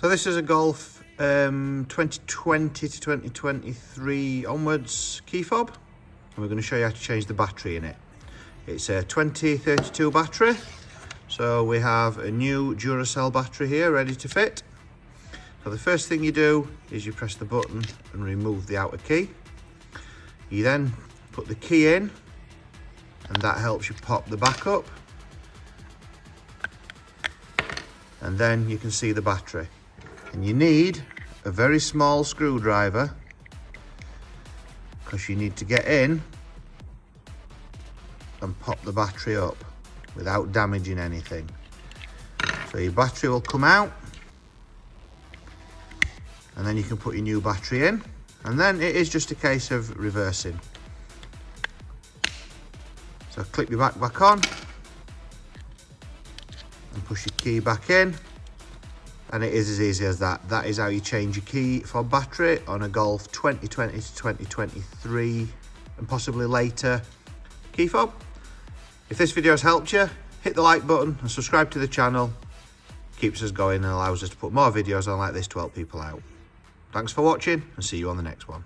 So this is a Golf 2020 to 2023 onwards key fob, and we're going to show you how to change the battery in it. It's a 2032 battery, so we have a new Duracell battery here ready to fit. So the first thing you do is you press the button and remove the outer key. You then put the key in, and that helps you pop the back up, and then you can see the battery. And you need a very small screwdriver because you need to get in and pop the battery up without damaging anything. So your battery will come out, and then you can put your new battery in, and then it is just a case of reversing. So clip your back on and push your key back in, and it is as easy as that. That is how you change your key fob battery on a Golf 2020 to 2023 and possibly later key fob. If this video has helped you, hit the like button and subscribe to the channel. Keeps us going and allows us to put more videos on like this to help people out. Thanks for watching, and see you on the next one.